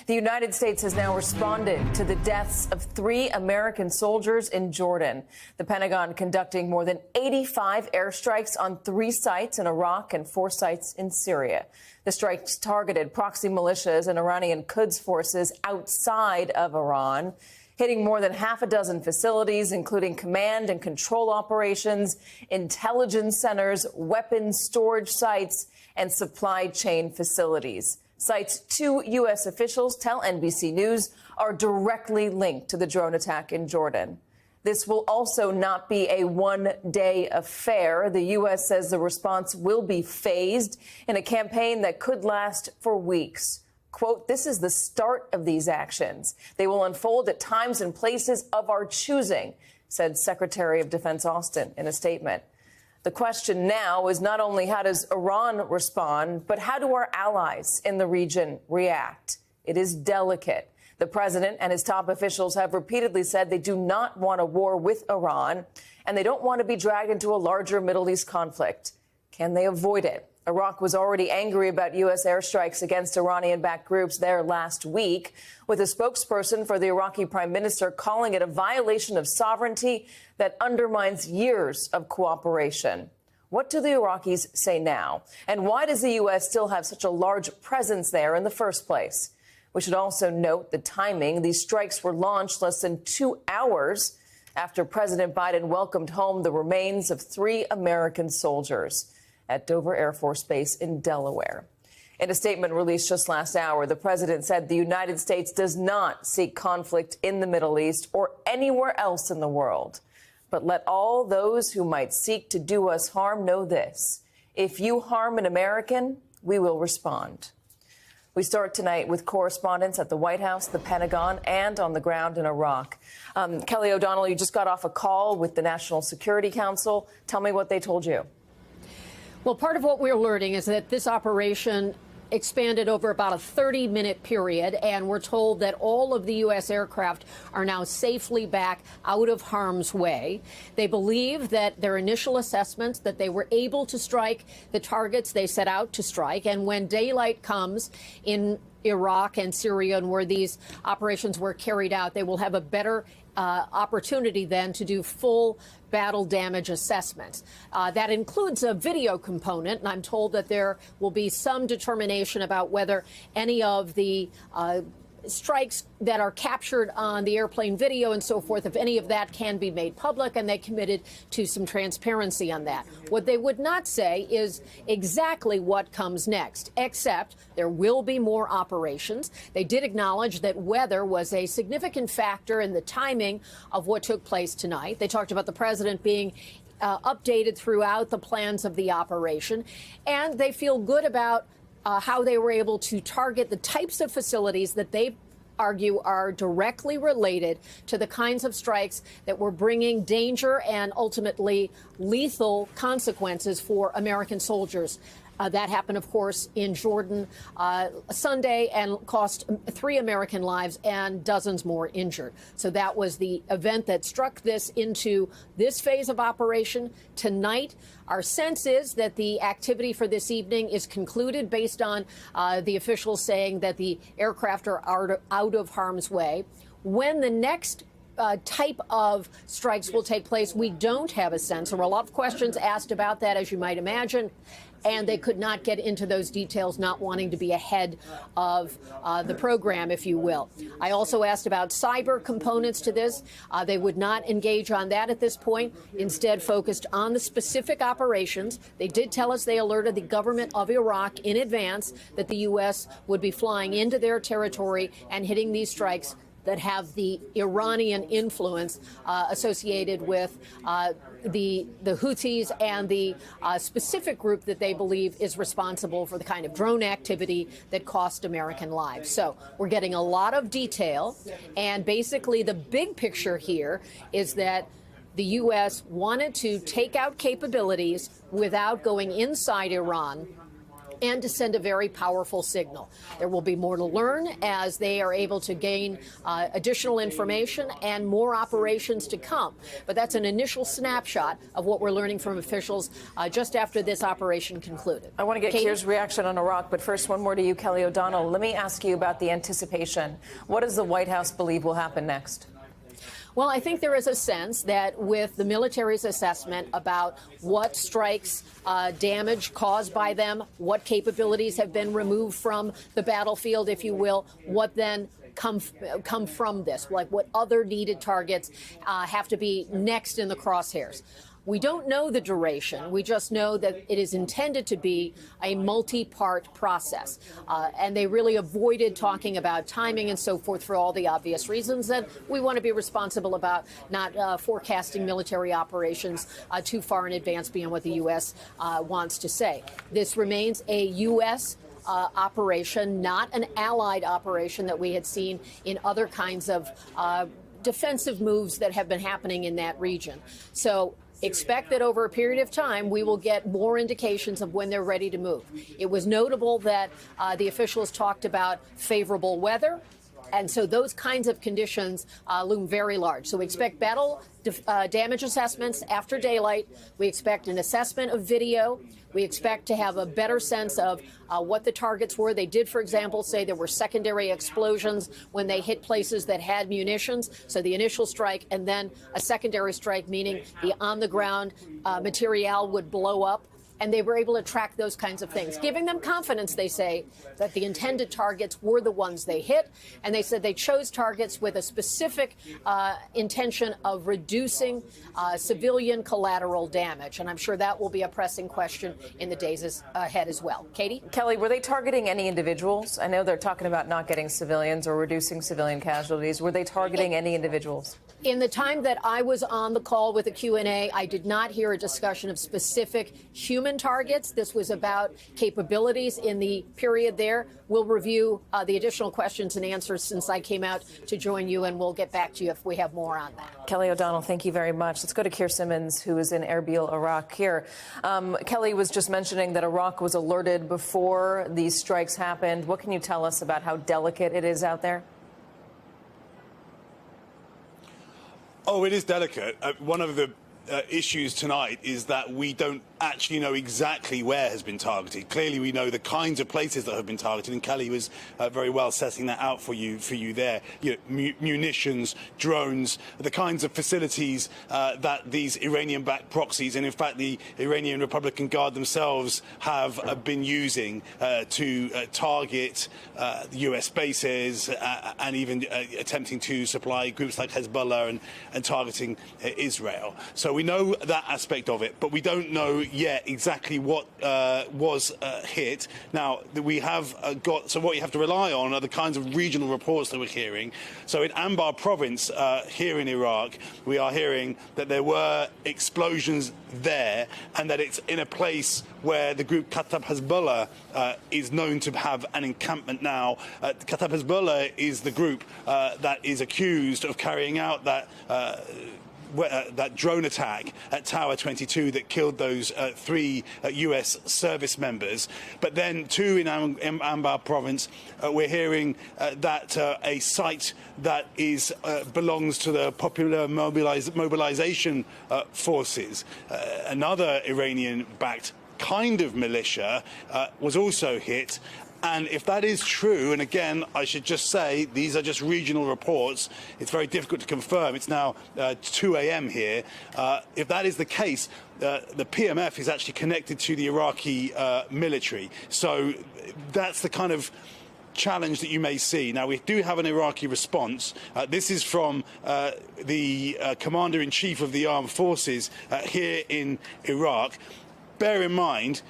The United States has now responded to the deaths of 3 American soldiers in Jordan. The Pentagon conducting more than 85 airstrikes on 3 sites in Iraq and 4 sites in Syria. The strikes targeted proxy militias and Iranian Quds forces outside of Iran, hitting more than half a dozen facilities, including command and control operations, intelligence centers, weapons storage sites, and supply chain facilities. Sites 2 U.S. officials tell NBC News are directly linked to the drone attack in Jordan. This will also not be a one-day affair. The U.S. says the response will be phased in a campaign that could last for weeks. Quote, "This is the start of these actions. They will unfold at times and places of our choosing," said Secretary of Defense Austin in a statement. The question now is not only how does Iran respond, but how do our allies in the region react? It is delicate. The president and his top officials have repeatedly said they do not want a war with Iran, and they don't want to be dragged into a larger Middle East conflict. Can they avoid it? Iraq was already angry about U.S. airstrikes against Iranian-backed groups there last week, with a spokesperson for the Iraqi prime minister calling it a violation of sovereignty that undermines years of cooperation. What do the Iraqis say now? And why does the U.S. still have such a large presence there in the first place? We should also note the timing. These strikes were launched less than 2 hours after President Biden welcomed home the remains of 3 American soldiers at Dover Air Force Base in Delaware. In a statement released just last hour, the president said the United States does not seek conflict in the Middle East or anywhere else in the world. But let all those who might seek to do us harm know this: if you harm an American, we will respond. We start tonight with correspondents at the White House, the Pentagon, and on the ground in Iraq. Kelly O'Donnell, you just got off a call with the National Security Council. Tell me what they told you. Well, part of what we're learning is that this operation expanded over about a 30-minute period, and we're told that all of the U.S. aircraft are now safely back out of harm's way. They believe that their initial assessments that they were able to strike the targets they set out to strike, and when daylight comes in Iraq and Syria and where these operations were carried out, they will have a better opportunity then to do full battle damage assessments. That includes a video component, and I'm told that there will be some determination about whether any of the strikes that are captured on the airplane video and so forth, if any of that can be made public, and they committed to some transparency on that. What they would not say is exactly what comes next, except there will be more operations. They did acknowledge that weather was a significant factor in the timing of what took place tonight. They talked about the president being updated throughout the plans of the operation, and they feel good about how they were able to target the types of facilities that they argue are directly related to the kinds of strikes that were bringing danger and ultimately lethal consequences for American soldiers. That happened, of course, in Jordan Sunday and cost 3 American lives and dozens more injured. So that was the event that struck this into this phase of operation. Tonight, our sense is that the activity for this evening is concluded based on the officials saying that the aircraft are out of harm's way. When the next type of strikes will take place, we don't have a sense. There were a lot of questions asked about that, as you might imagine, and they could not get into those details, not wanting to be ahead of the program, if you will. I also asked about cyber components to this. They would not engage on that at this point, instead focused on the specific operations. They did tell us they alerted the government of Iraq in advance that the U.S. would be flying into their territory and hitting these strikes that have the Iranian influence associated with the Houthis and the specific group that they believe is responsible for the kind of drone activity that cost American lives. So we're getting a lot of detail, and basically the big picture here is that the U.S. wanted to take out capabilities without going inside Iran and to send a very powerful signal. There will be more to learn as they are able to gain additional information and more operations to come. But that's an initial snapshot of what we're learning from officials just after this operation concluded. I want to get Katie? Keir's reaction on Iraq, but first, one more to you, Kelly O'Donnell. Let me ask you about the anticipation. What does the White House believe will happen next? Well, I think there is a sense that with the military's assessment about what strikes, damage caused by them, what capabilities have been removed from the battlefield, if you will, what then come from this, like what other needed targets have to be next in the crosshairs. We don't know the duration. We just know that it is intended to be a multi-part process. And they really avoided talking about timing and so forth for all the obvious reasons that we want to be responsible about not forecasting military operations too far in advance beyond what the U.S. Wants to say. This remains a U.S. Operation, not an allied operation that we had seen in other kinds of defensive moves that have been happening in that region. So expect that over a period of time, we will get more indications of when they're ready to move. It was notable that the officials talked about favorable weather. And so those kinds of conditions loom very large. So we expect battle damage assessments after daylight. We expect an assessment of video. We expect to have a better sense of what the targets were. They did, for example, say there were secondary explosions when they hit places that had munitions. So the initial strike and then a secondary strike, meaning the on-the-ground material would blow up. And they were able to track those kinds of things, giving them confidence, they say, that the intended targets were the ones they hit. And they said they chose targets with a specific intention of reducing civilian collateral damage. And I'm sure that will be a pressing question in the days ahead as well. Katie? Kelly, were they targeting any individuals? I know they're talking about not getting civilians or reducing civilian casualties. Were they targeting any individuals? In the time that I was on the call with the Q&A, I did not hear a discussion of specific human targets. This was about capabilities in the period there. We'll review the additional questions and answers since I came out to join you, and we'll get back to you if we have more on that. Kelly O'Donnell, thank you very much. Let's go to Keir Simmons, who is in Erbil, Iraq. Here, Kelly was just mentioning that Iraq was alerted before these strikes happened. What can you tell us about how delicate it is out there? Oh, it is delicate. One of the issues tonight is that we don't actually know exactly where has been targeted. Clearly, we know the kinds of places that have been targeted, and Kelly was very well setting that out for you there. You know, munitions, drones, the kinds of facilities that these Iranian-backed proxies, and in fact the Iranian Republican Guard themselves, have been using to target U.S. bases and even attempting to supply groups like Hezbollah and targeting Israel. So we know that aspect of it, but we don't know yet exactly what was hit. Now, we have so what you have to rely on are the kinds of regional reports that we're hearing. So in Anbar province here in Iraq, we are hearing that there were explosions there and that it's in a place where the group Kataib Hezbollah is known to have an encampment now. Kataib Hezbollah is the group that is accused of carrying out that drone attack at Tower 22 that killed those 3 U.S. service members. But then, too, in Anbar province, we're hearing that a site that belongs to the Popular Mobilization Forces, another Iranian-backed kind of militia, was also hit. And if that is true, and again, I should just say, these are just regional reports. It's very difficult to confirm. It's now 2 a.m. here. If that is the case, the PMF is actually connected to the Iraqi military. So that's the kind of challenge that you may see. Now, we do have an Iraqi response. This is from the Commander-in-Chief of the Armed Forces here in Iraq. Bear in mind,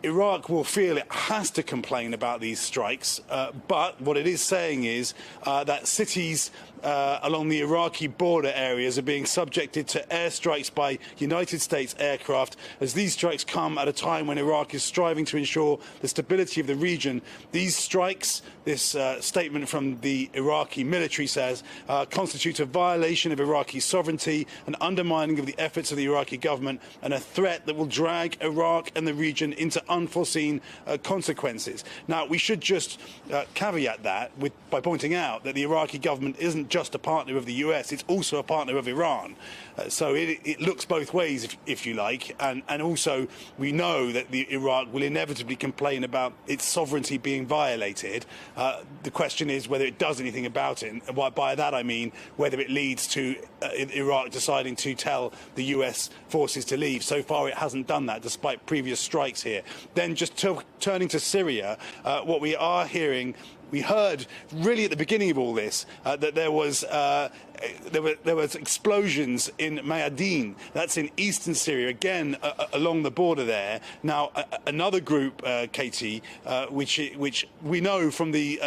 Iraq will feel it has to complain about these strikes, but what it is saying is that cities along the Iraqi border areas are being subjected to airstrikes by United States aircraft, as these strikes come at a time when Iraq is striving to ensure the stability of the region. These strikes, this statement from the Iraqi military says, constitute a violation of Iraqi sovereignty, an undermining of the efforts of the Iraqi government, and a threat that will drag Iraq and the region into unforeseen consequences. Now, we should just caveat that by pointing out that the Iraqi government isn't just a partner of the US, it's also a partner of Iran. So it looks both ways, if you like, and also we know that Iraq will inevitably complain about its sovereignty being violated. The question is whether it does anything about it, and by that I mean whether it leads to Iraq deciding to tell the US forces to leave. So far it hasn't done that, despite previous strikes here. Then just turning to Syria, what we are hearing, we heard really at the beginning of all this that there was explosions in Mayadin. That's in eastern Syria, again along the border there. Now another group, Katie, which we know from the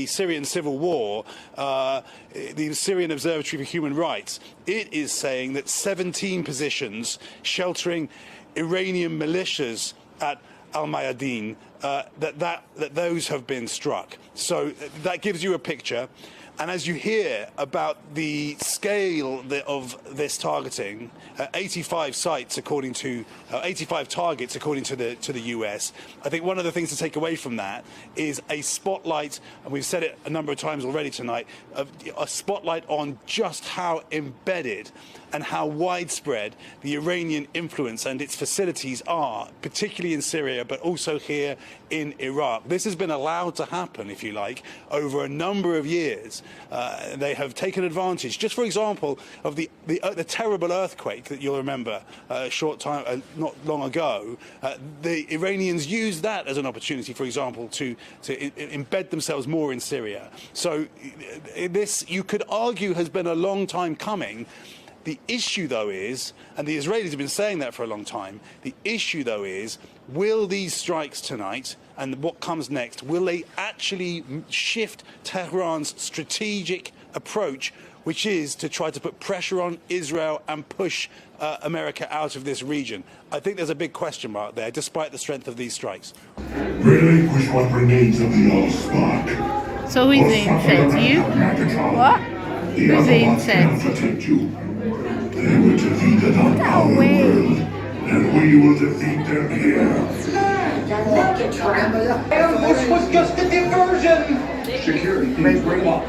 Syrian civil war, the Syrian Observatory for Human Rights, it is saying that 17 positions sheltering Iranian militias at Al-Mayadin, that those have been struck. So that gives you a picture. And as you hear about the scale of this targeting, 85 sites according to 85 targets according to the US, I think one of the things to take away from that is a spotlight, and we've said it a number of times already tonight, a spotlight on just how embedded and how widespread the Iranian influence and its facilities are, particularly in Syria, but also here in Iraq. This has been allowed to happen, if you like, over a number of years. They have taken advantage, just for example, of the terrible earthquake that you'll remember a short time, not long ago. The Iranians used that as an opportunity, for example, to embed themselves more in Syria. So this, you could argue, has been a long time coming. The issue, though, is, and the Israelis have been saying that for a long time, the issue, though, is, will these strikes tonight and what comes next, will they actually shift Tehran's strategic approach, which is to try to put pressure on Israel and push America out of this region? I think there's a big question mark there, despite the strength of these strikes. Relinquish what remains of the Allspark. So who's the incentive? What? Who's the incentive? They were defeated on our world, and we will defeat them here. This was just a diversion! Security teams bring up.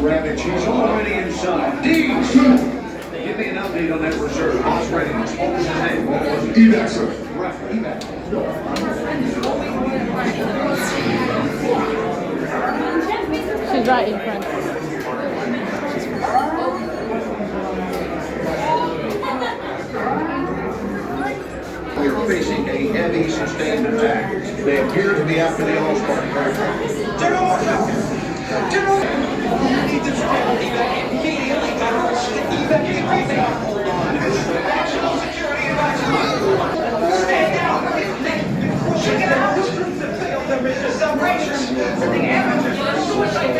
Rabbit, she's already inside. Deeds! Give me an update on that reserve. Boss readiness. What was his name? What was it? Evac, sir. Evac. She's right in front. We are facing a heavy, sustained attack. They appear to be after the Allspark aircraft. Stay down! Pushing it out! There is a separation! The amateurs are suicide!